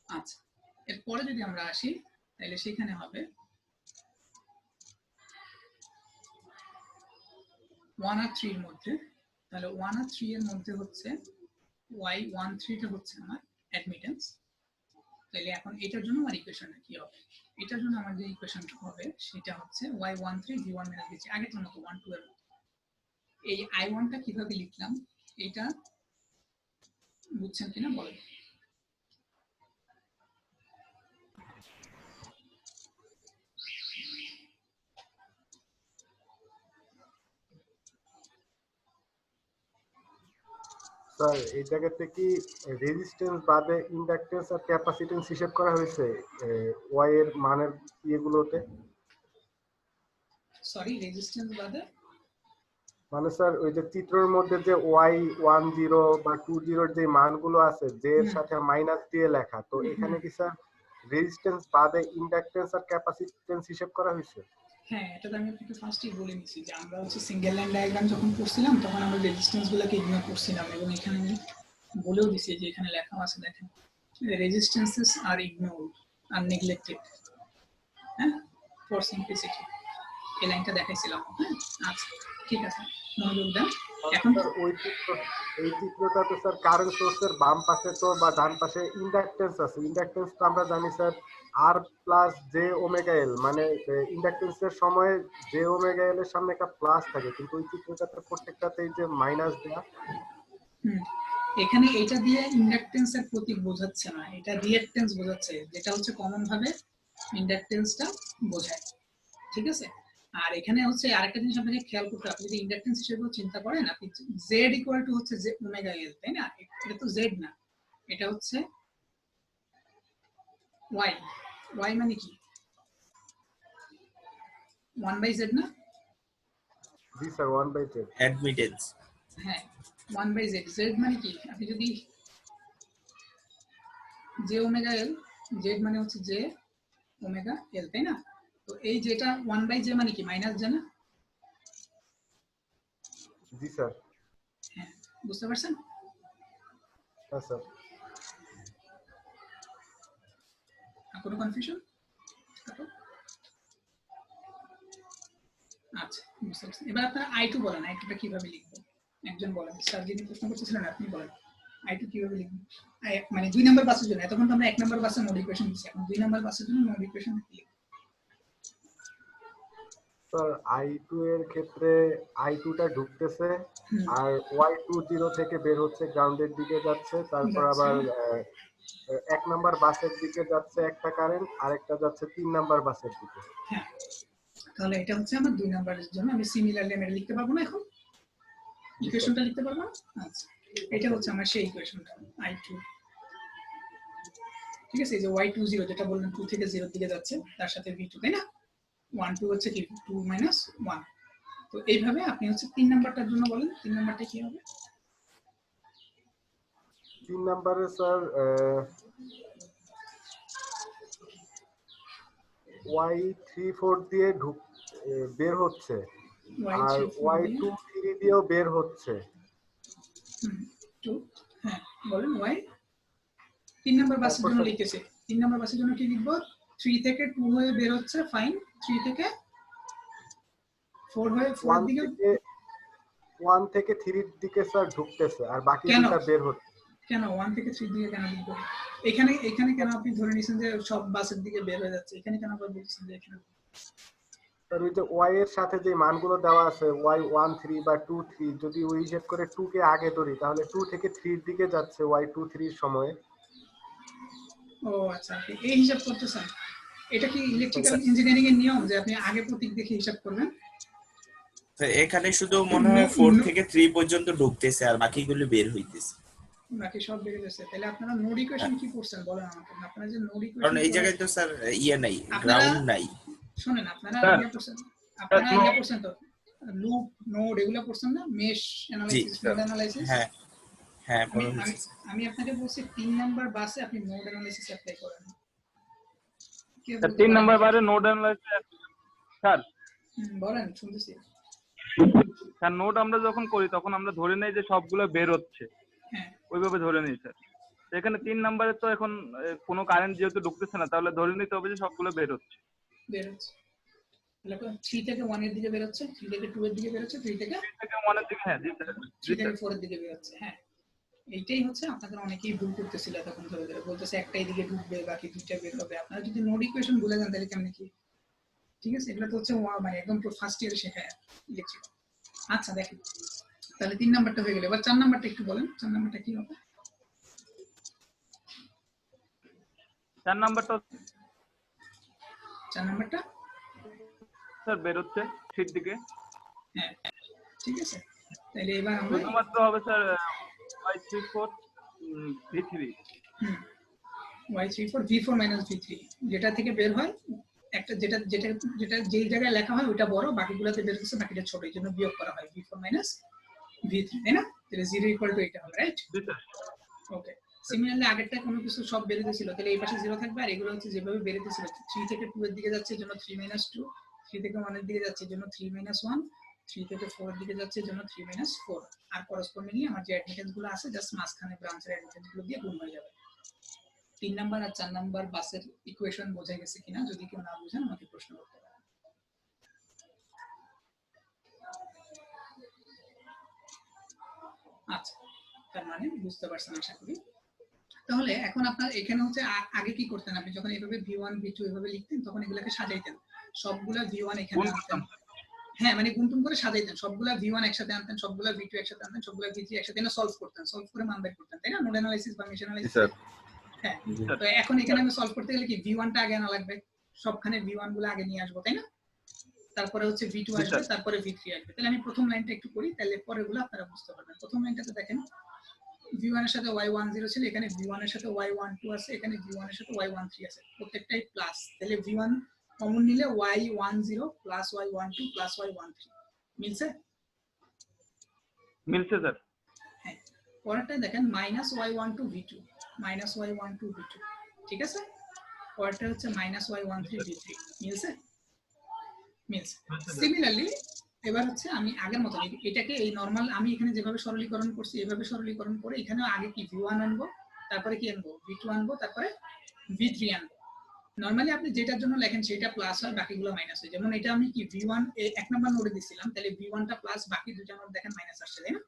আচ্ছা, এরপরে যদি আমরা আসি তাহলে সেখানে হবে 1 আর 3 এর মধ্যে, তাহলে 1 আর 3 এর মধ্যে হচ্ছে y13 টা হচ্ছে আমার অ্যাডমিটেন্স। তাহলে এখন এটার জন্য আমার ইকুয়েশনটা কি হবে, এটার জন্য আমার যে ইকুয়েশনটা হবে সেটা হচ্ছে y13 v1 - v3, আগের মতো 1 2 এর মতো। এই I1 টা কিভাবে লিখলাম এটা বুঝছেন কিনা বলেন? স্যার এই জায়গাতে কি রেজিস্ট্যান্স বাদে ইন্ডাক্ট্যান্স আর ক্যাপাসিট্যান্স হিসাব করা হয়েছে ওয়াই এর মানের ইয়েগুলোতে? সরি, রেজিস্ট্যান্স বাদে মানে স্যার ওই যে চিত্রের মধ্যে যে y10 বা 20 যে মানগুলো আছে যে এর সাথে মাইনাস দিয়ে লেখা, তো এখানে কি স্যার রেজিস্ট্যান্স বাদে ইন্ডাকট্যান্স আর ক্যাপাসিট্যান্স হিসাব করা হয়েছে? হ্যাঁ, এটা তো আমি আপনাকে ফার্স্টেই বলে নিছি যে আমরা হচ্ছে সিঙ্গেল লাইন ডায়াগ্রাম যখন করছিলাম তখন আমরা রেজিস্ট্যান্স গুলোকে ইগনোর করছিলাম, এবং এখানে আমি বলেও দিছি যে এখানে লেখা আছে দেখেন, রেজিস্ট্যান্সেস আর ইগনোরড আর নেগলেক্টেড, হ্যাঁ, ফর সিম্পলিসিটি। এই লাইনটা দেখাইছিলাম। হ্যাঁ, আচ্ছা ঠিক আছে, মনোযোগ দেন। এখন স্যার ওই চিত্রটাতে স্যার কারেন্ট সোর্সের বাম পাশে তো বা ডান পাশে ইন্ডাকট্যান্স আছে। ইন্ডাকট্যান্স তো আমরা জানি স্যার আর প্লাস জে ওমেগা এল, মানে ইন্ডাকট্যান্সের সময় জে ওমেগা এল এর সামনে একটা প্লাস থাকে, কিন্তু ওই চিত্রটাতে প্রত্যেকটাতেই যে মাইনাস দেয়া। এখানে এটা দিয়ে ইন্ডাকটেন্সের প্রতীক বোঝাচ্ছে না, এটা রিঅ্যাকট্যান্স বোঝাচ্ছে, যেটা হচ্ছে কমন ভাবে ইন্ডাকটেন্সটা বোঝায়। ঠিক আছে, আর এখানে হচ্ছে আরেকটা জিনিস আপনাকে খেয়াল করতে হবে, আপনি যদি ইন্ডাকটেন্স হিসেবে চিন্তা করেন, আপনি জেড ইকুয়াল টু হচ্ছে যে ওমেগা এল, তাই না? এটা তো জেড না, এটা হচ্ছে ওয়াই। ওয়াই মানে কি? 1/z না? জি স্যার, 1/z অ্যাডমিটেন্স। হ্যাঁ, 1/z। জেড মানে কি? আপনি যদি জে ওমেগা এল, জেড মানে হচ্ছে জে ওমেগা এল, তাই না? তো এই যেটা 1/j মানে কি? মাইনাস জে না? জি স্যার। হ্যাঁ, বুঝতে পারছেন? হ্যাঁ স্যার। কোনো কনফিউশন? আচ্ছা, বুঝতে পারছেন। এবার আপনারা i2 বলেন, i2টা কিভাবে লিখবেন? একজন বলেন, স্যার যিনি প্রশ্ন করতেছিলেন আপনি বলেন i2 কিভাবে লিখবেন? মানে 2 নাম্বার বাসের জন্য। এতক্ষণ তো আমরা 1 নাম্বার বাসের মোড ইকুয়েশন দিচ্ছি, এখন 2 নাম্বার বাসের জন্য মোড ইকুয়েশন কি লিখবেন? স্যার i2 এর ক্ষেত্রে i2টা ঢুকতেছে আর y20 থেকে বের হচ্ছে, গ্রাউন্ডের দিকে যাচ্ছে, তারপর আবার 1 নাম্বার বাসের দিকে যাচ্ছে একটা কারেন্ট, আরেকটা যাচ্ছে 3 নাম্বার বাসের দিকে। হ্যাঁ, তাহলে এটা হচ্ছে আমার 2 নাম্বারের জন্য। আমি সিমিলারলি আমি লিখতে পারবো না এখন? ইকুয়েশনটা লিখতে পারবো না? আচ্ছা, এটা হচ্ছে আমার সেই ইকুয়েশনটা i2। ঠিক আছে, এই যে y20 যেটা বললাম 2 থেকে 0 দিকে যাচ্ছে, তার সাথে v2, তাই না? 1 2 হচ্ছে কি 2 মাইনাস 1। তো এইভাবে আপনি হচ্ছে 3 নাম্বারটার জন্য বলেন, 3 নাম্বারটা কি হবে? 3 নাম্বারে স্যার y34 দিয়ে বের হচ্ছে, আর y23 দিয়েও বের হচ্ছে। হ্যাঁ, বলেন y 3 নাম্বার বাসের জন্য লিখতেছে। 3 নাম্বার বাসের জন্য কি লিখবো? 3 থেকে 2 হয়ে বের হচ্ছে, ফাইন। 3 থেকে 4 হয়ে 4 দিকে 1 থেকে 3 এর দিকে স্যার ঢুকতেছে, আর বাকি দুটো বের হচ্ছে। কেন 1 থেকে 3 দিকে কেন লিখবো? এখানে কেন আপনি ধরে নিছেন যে সব বাসের দিকে বের হয়ে যাচ্ছে? এখানে কেন আবার বলছেন যে এখানে? স্যার ওই যে y এর সাথে যে মানগুলো দেওয়া আছে y13 বা 23, যদি ওই হিসাব করে 2 কে আগে ধরি তাহলে 2 থেকে 3 এর দিকে যাচ্ছে y23 এর সময়ে। ও আচ্ছা, এই হিসাব করতেছেন। এটা কি ইলেকট্রিক্যাল ইঞ্জিনিয়ারিং এর নিয়ম যে আপনি আগে প্রতীক দেখে হিসাব করবেন? এখানে শুধু মনে হয় 4 থেকে 3 পর্যন্ত ঢুকতেছে আর বাকিগুলো বের হইতেছে। বাকি সব বের হইতেছে। তাহলে আপনারা নোড ইকুয়েশন কি করছেন বলেন আমাকে? আপনারা যে নোড ইকুয়েশন, কারণ এই জায়গায় তো স্যার নাই, গ্রাউন্ড নাই। শুনেন, আপনারা ইয়া করছেন, তো লুপ নোড এগুলা করছেন না? Mesh analysis, node analysis. হ্যাঁ হ্যাঁ, আমি আপনাকে বলছি 3 নাম্বার বাসে আপনি নোড অ্যানালাইসিস অ্যাপ্লাই করেন। 3 নাম্বার বারে নোড অ্যানালাইসিস স্যার বলেন, শুনতেছি স্যার। নোড আমরা যখন করি তখন আমরা ধরে নেই যে সবগুলো বের হচ্ছে, হ্যাঁ ওইভাবে ধরে নেই স্যার। এখানে 3 নাম্বারে তো এখন কোনো কারেন্ট যেহেতু ঢুকতেছে না, তাহলে ধরে নিতে হবে যে সবগুলো বের হচ্ছে। তাহলে 3 থেকে 1 এর দিকে বের হচ্ছে, 3 থেকে 2 এর দিকে বের হচ্ছে, 3 থেকে 1 এর দিকে, হ্যাঁ জি স্যার, 3 থেকে 4 এর দিকে বের হচ্ছে। হ্যাঁ, এইটাই হচ্ছে আপনাদের অনেকেই ভুল করতেছিল তখন, ধরে ধরে বলতেছে একটাই দিকে ঢুকবে বাকি দুইটা বের হবে। আপনারা যদি নোড ইকুয়েশন ভুলে যান তাহলে কেমনে কি? ঠিক আছে, এগুলো তো হচ্ছে মানে একদম ফার্স্ট ইয়ারে শেখায় ইলেকট্রিক। আচ্ছা দেখেন, তাহলে 3 নাম্বারটা হয়ে গেল। এবার 4 নাম্বারটা একটু বলেন, 4 নাম্বারটা কি হবে? 4 নাম্বারটা স্যার বের হচ্ছে ঠিক দিকে। হ্যাঁ ঠিক আছে, তাহলে এবার আমরা শুধুমাত্র হবে sir y34 v3 y34 v4 v3 যেটা থেকে বের হয় একটা যেটা যেটা যেটা যেই জায়গায় লেখা হয় ওটা বড়, বাকিগুলোতে বেরোতেছে বাকিটা ছোট, এই জন্য বিয়োগ করা হয় v4 মাইনাস v3, তাই না? তাহলে 0 ইকুয়াল টু এটা হবে, রাইট? ওকে, সিমিলারলি আগেরটা কোনো কিছু সব বেরোতেছিল, তাহলে এই পাশে 0 থাকবে, আর এগুলো হচ্ছে যেভাবে বেরোতেছিল 3 থেকে 2 এর দিকে যাচ্ছে এর জন্য 3 মাইনাস 2, 3 থেকে 1 এর দিকে যাচ্ছে এর জন্য 3 মাইনাস 1, 3 থেকে 4 এর দিকে যাচ্ছে এর জন্য 3 মাইনাস 4, আর করসপন্ডিংলি আমার যে অ্যাডমিটেন্স গুলো আছে জাস্ট মাঝখানে ব্রাঞ্চের অ্যাডমিটেন্স গুলো দিয়ে গুণ হয়ে যাবে। 3 নাম্বার আর 4 নাম্বার বাসের ইকুয়েশন বোঝা গেছে কিনা, যদি কেউ না বুঝেন আমাকে প্রশ্ন করতে পারেন। আচ্ছা, তার মানে বুঝতে পারছেন আশা করি। তাহলে এখন আপনার এখানে হচ্ছে আগে কি করতেন, আপনি যখন এইভাবে v1 v2 এভাবে লিখতেন তখন এগুলোকে সাজাইতেন, সবগুলা v1 এখানে আনতেন, হ্যাঁ মানে গুণটুন করে সাজাইতেন, সবগুলা v1 একসাথে আনতেন, সবগুলা v2 একসাথে আনতেন, সবগুলা v3 একসাথে এনে সলভ করতেন, সলভ করে মান বের করতেন, তাই না? নোড অ্যানালাইসিস বা মেশ অ্যানালাইসিস। হ্যাঁ, তো এখন এখানে আমি সলভ করতে গেলে কি v1 টা আগে আনা লাগবে, সবখানে v1 গুলো আগে নিয়ে আসবো, তাই না? তারপরে হচ্ছে v2 আসবে, তারপরে v3 আসবে। তাহলে আমি প্রথম লাইনটা একটু করি, তাহলে পরেগুলো আপনারা বুঝতে পারবেন। প্রথম লাইনটাতে দেখেন v1 এর সাথে y10 ছিল, এখানে v1 এর সাথে y12 আছে, এখানে v1 এর সাথে y13 আছে, প্রত্যেকটাই প্লাস, তাহলে v1 কমন নিলে y10 plus y12 plus y13 মিলছে? মিলছে স্যার। হ্যাঁ, পরেরটা দেখেন minus y12 v2, minus y12 v2, ঠিক আছে? পরেরটা হচ্ছে মাইনাস y13 v3, মিলছে? মিলছে। সিমিলারলি এবার হচ্ছে আমি আগের মতো এটাকে এই নরমাল আমি এখানে যেভাবে সরলীকরণ করছি এভাবে সরলীকরণ করে এখানেও আগে কি v1 আনবো, তারপরে কি আনবো v2 আনবো, তারপরে v3 আনবো। নরমালি আপনি যেটার জন্য লেখেন সেটা প্লাস হয়, বাকিগুলো মাইনাস হয়। যেমন এটা আমি কি v1 এক নাম্বার নোডে দিছিলাম, তাহলে v1 টা প্লাস, বাকি দুটো নোড দেখেন মাইনাস আসছে, তাই না?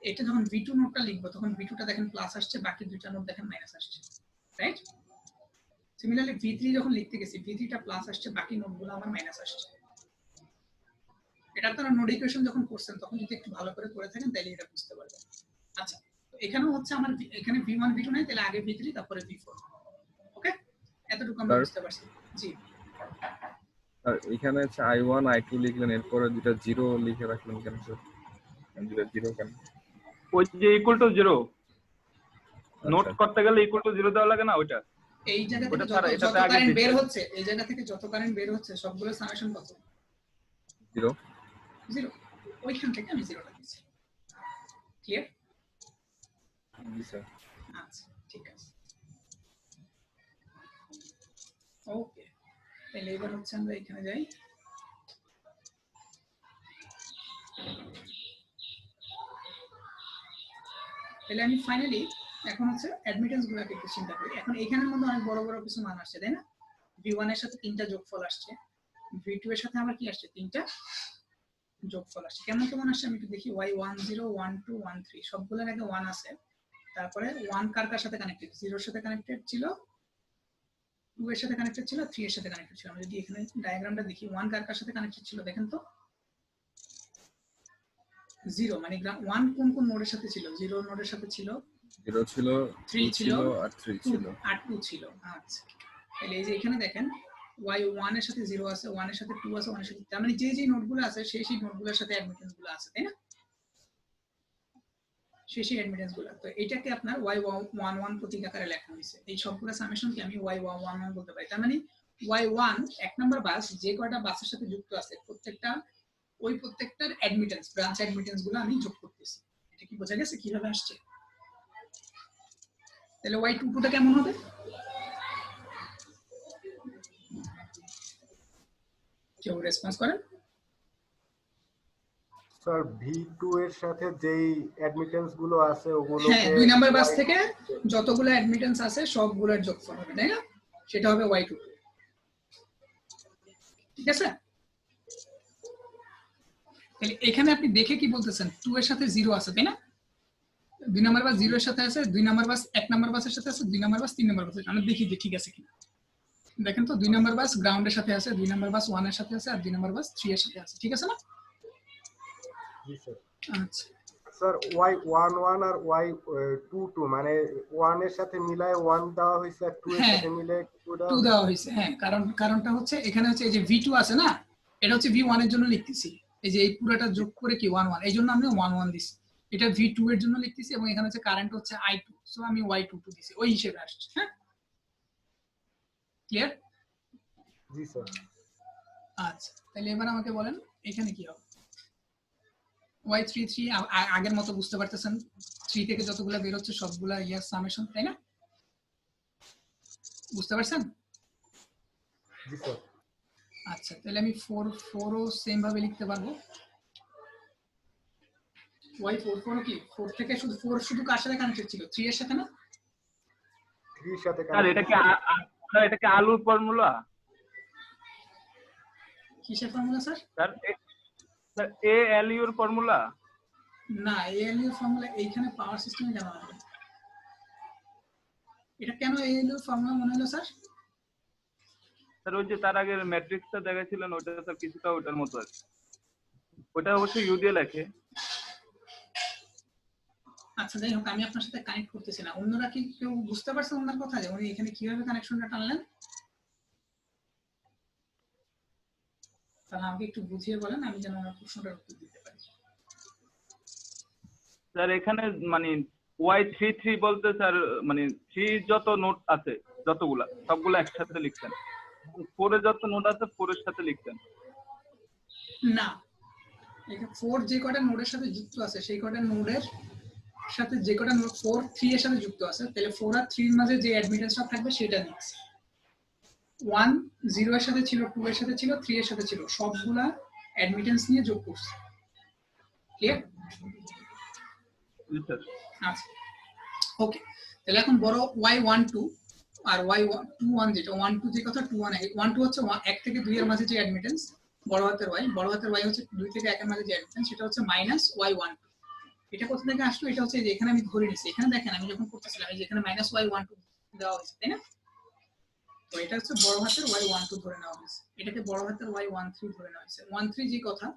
এটা যখন v2 নোডটা লিখবো তখন v2 টা দেখেন প্লাস আসছে, বাকি দুটো নোড দেখেন মাইনাস আসছে, রাইট? সিমিলারলি v3 যখন লিখতে গেছি v3 টা প্লাস আসছে, বাকি নোডগুলো আমার মাইনাস আসছে। এটা আপনারা নোড ইকুয়েশন যখন করছেন তখন যদি একটু ভালো করে করে থাকেন তাহলে এটা বুঝতে পারবেন। আচ্ছা, তো এখানেও হচ্ছে আমার এখানে v1 v2 নাই, তাহলে আগে v3 তারপরে v4। ওকে, এতটুকু আমরা বুঝতে পারছি। জি, আর এখানে হচ্ছে i1 i2 লিখলেন, এরপরে দুটো 0 লিখে রাখলেন কেন স্যার? দুটো 0 কেন? ওই যে ইকুয়াল টু 0 নোট করতে গেলে ইকুয়াল টু 0 দেওয়া লাগে না ওইটা? এই জায়গা থেকে যত কারেন্ট বের হচ্ছে, এই জায়গা থেকে যত কারেন্ট বের হচ্ছে সবগুলো সামেশন কত? 0 0, ওইখান থেকে আমি 0টা দিচ্ছি। ক্লিয়ার? জি স্যার। আচ্ছা, ঠিক আছে। ওকে, তাহলে এবার হচ্ছে আমরা এখানে যাই। তাহলে আমি ফাইনালি এখন হচ্ছে অ্যাডমিটেন্স গুলোকে একটু চিন্তা করি। এখন এখানের মধ্যে অনেক বড় বড় কিছু মান আসছে, তাই না? v1 এর সাথে 3টা যোগফল আসছে, v2 এর সাথে আবার কি আসছে 3টা যোগফল আসছে। কেমন কেমন আসছে আমি একটু দেখি। y10 12 13 সবগুলোর আগে 1 আছে, তারপরে 1 কার কার সাথে কানেক্টেড? 0 এর সাথে কানেক্টেড ছিল, 2 এর সাথে কানেক্টেড ছিল, 3 এর সাথে কানেক্টেড ছিল। আমরা যদি এখানে ডায়াগ্রামটা দেখি 1 কার কার সাথে কানেক্টেড ছিল দেখেন তো। 0 মানে 1 কোন কোন নোডের সাথে ছিল? 0 নোডের সাথে ছিল, 0 ছিল, 3 ছিল আর 3 ছিল, আর 2 ছিল। আচ্ছা, তাহলে এই যে এখানে দেখেন y1 এর সাথে 0 আছে, 1 এর সাথে 2 আছে, 1 এর সাথে, তার মানে যে যে নোডগুলো আছে সেই সেই নোডগুলোর সাথে অ্যাডমিটেন্স গুলো আছে, তাই না? সেই সেই অ্যাডমিটেন্স গুলো। তো এটাকে আপনার y11 প্রতীক আকারে লেখা হয়েছে। এই সবগুলো সামেশনকে আমি y11 বলতে পারি। তার মানে y1 এক নাম্বার বাস যে কয়টা বাসের সাথে যুক্ত আছে প্রত্যেকটার অ্যাডমিটেন্স, ব্রাঞ্চ অ্যাডমিটেন্স গুলো আমি যোগ করতেছি। এটা কি বোঝা গেছে কিভাবে আসছে? তাহলে y22 টা কেমন হবে? কেউ রেসপন্স করেন? স্যার v2 এর সাথে যেই অ্যাডমিটেন্স গুলো আছে ওগুলো, হ্যাঁ, 2 নাম্বার বাস থেকে যতগুলো অ্যাডমিটেন্স আছে সবগুলোর যোগফল হবে, তাই না? সেটা হবে y22। ঠিক আছে, তাহলে এখানে আপনি দেখে কি বলতেছেন 2 এর সাথে 0 আছে, তাই না? 2 নাম্বার বাস 0 এর সাথে আছে, 2 নাম্বার বাস 1 নাম্বার বাসের সাথে আছে, 2 নাম্বার বাস 3 নাম্বার বাসের। আমরা দেখি যে ঠিক আছে কিনা। দেখেন তো 2 নাম্বার বাস গ্রাউন্ডের সাথে আছে, 2 নাম্বার বাস 1 এর সাথে আছে, আর 2 নাম্বার বাস 3 এর সাথে আছে। ঠিক আছে না? জি স্যার। আচ্ছা স্যার y11 আর y22 মানে 1 এর সাথে মিলায় 1 দেওয়া হয়েছে আর 2 এর সাথে মিলে 2 দেওয়া হয়েছে। হ্যাঁ, কারণটা হচ্ছে এখানে হচ্ছে এই যে v2 আছে না, এটা হচ্ছে v1 এর জন্য লিখতেছি। এই যে এই পুরোটা যোগ করে কি 11, এই জন্য আমি 11 দিছি। এটা v2 এর জন্য লিখতেছি এবং এখানে হচ্ছে কারেন্ট হচ্ছে i2, সো আমি y22 দিছি। ওই হিসেবে আসছে। হ্যাঁ, ক্লিয়ার? জি স্যার। আচ্ছা, তাহলে এবার আমাকে বলেন এখানে কি হবে। y33 আগের মতো বুঝতে পারতেছেন, 3 থেকে যতগুলা বের হচ্ছে সবগুলা ইয়ার সামেশন, তাই না? বুঝতে পারছেন? জি স্যার। আচ্ছা, তাহলে আমি 4 ও সেম ভাবে লিখতে পারবো। y44 কি 4 থেকে শুধু 4 শুধু কার সাথে কানেক্টেড ছিল? 3 এর সাথে না? 3 এর সাথে স্যার এটা কি এটা কি আলুর ফর্মুলা? কিসের ফর্মুলা স্যার? স্যার স্যার এ এল ইউ এর ফর্মুলা না, ALU এর ফর্মুলা এইখানে পাওয়ার সিস্টেমে জানা হবে। এটা কেন ALU এর ফর্মুলা মনে হলো স্যার? স্যার ওই যে তার আগের ম্যাট্রিক্সটা দেখাছিলেন ওটা স্যার কিছুটা ওটার মতো আছে, ওটা অবশ্যই ইউ দিয়ে লেখে। আচ্ছা, যাই হোক, আমি আপনার সাথে কানেক্ট করতেছি না। অন্যরা কি কেউ বুঝতে পারছেন ওনার কথা, যে উনি এখানে কিভাবে কানেকশনটা টানলেন? তাহলে আমাকে একটু বুঝিয়ে বলেন, আমি যেন ওনার প্রশ্নটার উত্তর দিতে পারি। স্যার এখানে মানে y33 বলতে স্যার মানে 3 যত নোট আছে যতগুলা সবগুলা একসাথে লিখছেন, 4 এর যত নোট আছে 4 এর সাথে লিখছেন। না, এখানে 4 যে কয়টা নোডের সাথে যুক্ত আছে সেই কয়টা নোডের সাথে যে কয়টা নোড 4 3 এর সাথে যুক্ত আছে, তাহলে 4 আর 3 এর মাঝে যে অ্যাডমিটেন্সটা থাকবে সেটা নিচ্ছে। 1 0 এর সাথে ছিল, 2 এর সাথে ছিল, 3 এর সাথে ছিল, সবগুলা অ্যাডমিটেন্স নিয়ে যোগ করছে। ক্লিয়ার? আচ্ছা, ওকে। তাহলে এখন বড় y12 আর y21 যেটা 12 যে কথা 21 12 হচ্ছে 1 থেকে 2 এর মাঝে যে অ্যাডমিটেন্স, বড় হাতের y হচ্ছে 2 থেকে 1 এর মাঝে যে অ্যাডমিটেন্স সেটা হচ্ছে -y12। এটা কোথা থেকে আসলো? এটা হচ্ছে যে এখানে আমি ধরে নিছি, এখানে দেখেন আমি যখন করতেছিলাম এই যে এখানে -y12 দেওয়া হয়েছে, তাই না? তো এটা হচ্ছে বড় হাতের y12 ধরে নেওয়া হয়েছে, এটাকে বড় হাতের y13 ধরে নেওয়া হয়েছে। 13 যে কথা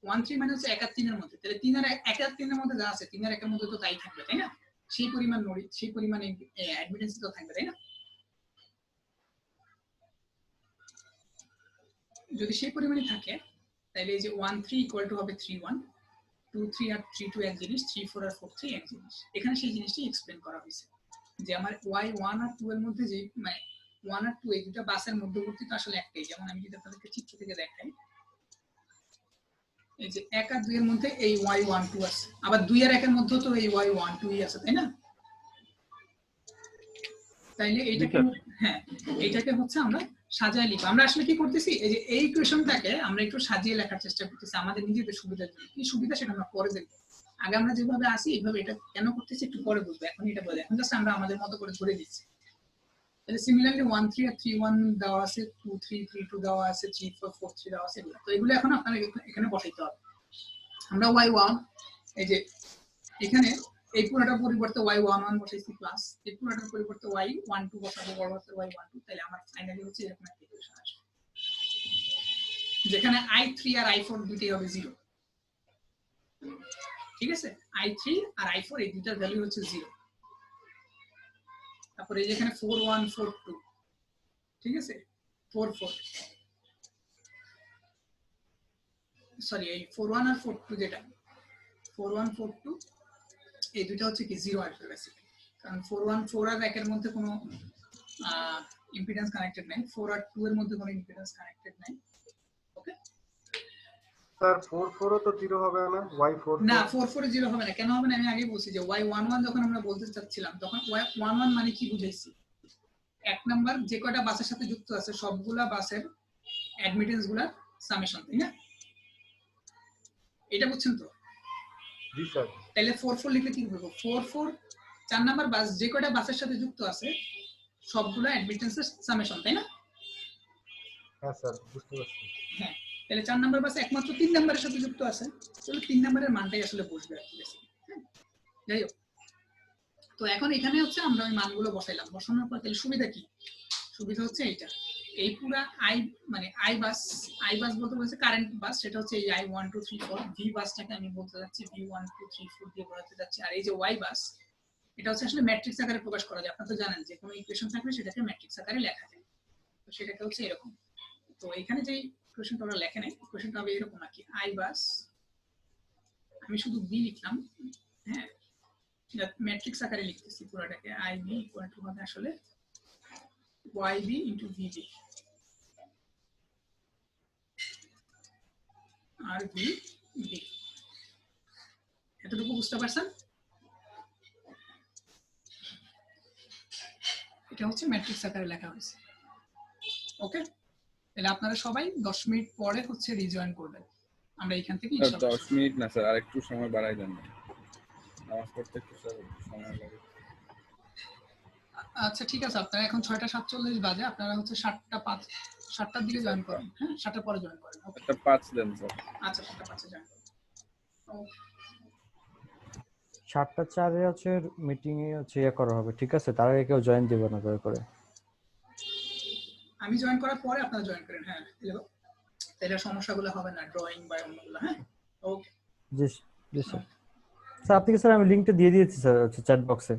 13 মানে হচ্ছে 1 আর 3 এর মধ্যে, তাহলে 3 আর 1 আর 3 এর মধ্যে যা আছে 3 আর 1 এর মধ্যে তো তাই থাকবে, তাই না? সেই পরিমাণ নড়ি, সেই পরিমাণে অ্যাডমিটেন্স তো থাকবে, তাই না? যদি সেই পরিমাণে থাকে তাহলে এই যে 13 ইকুয়াল টু হবে 31, 23 আর 32 এক জিনিস, 34 আর 43 এক জিনিস। এখানে সেই জিনিসটাই এক্সপ্লেন করা হয়েছে যে আমার y1 আর 2 এর মধ্যে যে মানে 1 আর 2 এই দুটো বাসের মধ্যবর্তী তো আসলে একটাই। যেমন আমি যদি আপনাদেরকে চিত্র থেকে দেখাই, এই যে 1 আর 2 এর মধ্যে এই y12 আছে, আবার 2 আর 1 এর মধ্যে তো এই y12 আছে, তাই না? তাইলে এইটাকে হ্যাঁ, এইটাকে হচ্ছে আমরা সাজিয়ে লিখব। আমরা আসলে কি করতেছি, এই যে এই ইকুয়েশনটাকে আমরা একটু সাজিয়ে লেখার চেষ্টা করতেছি আমাদের নিজেদের সুবিধার জন্য। কি সুবিধা সেটা আমরা পরে দেখব। আগে আমরা যেভাবে আসি এইভাবে এটা কেন করতেছি একটু পরে বুঝবো, এখন এটা বলে এখন জাস্ট আমরা আমাদের মতো করে ধরে দিচ্ছি। তাহলে সিমিলারলি 13 আর 31 দেওয়া আছে, 23 32 দেওয়া আছে, 34 43 দেওয়া আছে। তো এগুলো এখন আপনারা এখানে বসাইতে হবে। আমরা y1 এই যে এখানে এই পুরোটার পরিবর্তে y11 বসাইছি প্লাস, এই পুরোটার পরিবর্তে y12 বসাবো, বড় হাতের y12। তাহলে আমার ফাইনালি হচ্ছে এরকম একটা ইকুয়েশন আসবে যেখানে i3 আর i4 দুটোই হবে 0। ঠিক আছে, i3 আর i4 এই দুটার ভ্যালু হচ্ছে 0। তারপরে এই যেখানে 4142, ঠিক আছে, 44 সরি এই 41 আর 42 যেটা 4142 এই দুটো হচ্ছে কি 0 আসবে বেসিক্যালি, কারণ 414 আর 1 এর মধ্যে কোনো ইম্পিডেন্স কানেক্টেড নাই, 4 আর 2 এর মধ্যে কোনো ইম্পিডেন্স কানেক্টেড নাই। ওকে স্যার 44 ও তো 0 হবে না, y44 না 44 0 হবে না। কেন হবে না? আমি আগেই বলছি যে y11 যখন আমরা বলতে চাচ্ছিলাম তখন y11 মানে কি বুঝাইছি, এক নাম্বার যে কয়টা বাসের সাথে যুক্ত আছে সবগুলা বাসের অ্যাডমিটেন্স গুলা সামেশন, তাই না? এটা বুঝছেন তো? জি স্যার। তাহলে 44 লিখলে কি বলবো, 44 চার নাম্বার বাস যে কয়টা বাসের সাথে যুক্ত আছে সবগুলা অ্যাডমিটেন্সের সামেশন, তাই না? হ্যাঁ স্যার, বুঝতে পারছি। হ্যাঁ, তাহলে 4 নাম্বার বাসে একমাত্র 3 নাম্বারের সাথে যুক্ত আছে, তাহলে 3 নাম্বারের মানটাই আসলে বসবে আর কি। যাই হোক, তো এখন এখানে হচ্ছে আমরা ওই মানগুলো বসাইলাম, বসানোর পর তাহলে সুবিধা কি? সুবিধা হচ্ছে এইটা, এই পুরা আই মানে আই বাস বলতে বলছে কারেন্ট বাস, সেটা হচ্ছে এই i1 2 3 4, ভি বাসটাকে আমি বলতে যাচ্ছি v1 2 3 4 দিয়ে বোঝাতে যাচ্ছি। আর এই যে ওয়াই বাস এটা হচ্ছে আসলে ম্যাট্রিক্স আকারে প্রকাশ করা যায়। আপনারা তো জানেন যে কোনো ইকুয়েশন থাকলে সেটাকে ম্যাট্রিক্স আকারে লেখা যায়, তো সেটাকে হচ্ছে এরকম। তো এখানে যে ইকুয়েশনটা ওরা লেখে নাই, ইকুয়েশনটা হবে এরকম আর কি, আই বাস আমি শুধু বি লিখলাম, হ্যাঁ ম্যাট্রিক্স আকারে লিখতেছি পুরোটাকে, আইবি ইকুয়াল টু হবে আসলে ওয়াইবি ইনটু ভিবি। আর ভি বি। এতটুকু বুঝতে পারছেন? এটা হচ্ছে ম্যাট্রিক্স আকারে লেখা হয়েছে। ওকে, তাহলে আপনারা সবাই 10 মিনিট পরে হচ্ছে রিজয়েন করবেন। আমরা এখান থেকে স্যার ইনশাআল্লাহ 10 মিনিট না স্যার, আরেকটু সময় বাড়াই দেন। নামাজ পড়তে একটু স্যার সময় লাগে। আচ্ছা ঠিক আছে, আপনারা এখন 6:47 বাজে, আপনারা হচ্ছে 7টার দিকে জয়েন করেন। হ্যাঁ, 7টার পরে জয়েন করেন। ওকে, একটা 5 দেন স্যার। আচ্ছা 7:05 জয়েন করেন। ওকে, 7:04 হচ্ছে মিটিং এ হচ্ছে ইয়ে করা হবে, ঠিক আছে? তার আগে কেউ জয়েন দিবে না দয়া করে। আমি জয়েন করার পরে আপনারা জয়েন করেন। হ্যাঁ, তাহলে সমস্যাগুলো হবে না, ড্রয়িং বা অন্যগুলো। হ্যাঁ, ওকে। জি জি স্যার। স্যার আপনি কি স্যার আমি লিংকটা দিয়ে দিয়েছি স্যার হচ্ছে চ্যাট বক্সে।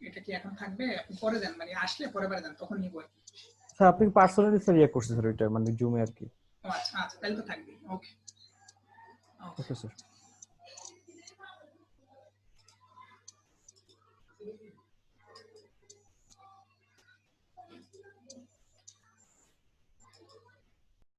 এটা কি এখন থাকবে? আপনি পরে দেন, মানে আসলে পরে দেন, তখন নিব আর কি। স্যার আপনি পার্সোনালি স্যার ইয়ে করছেন স্যার এটা মানে জুমে আর কি। ও আচ্ছা আচ্ছা, তাহলে তো থাকবে। ওকে ওকে স্যার।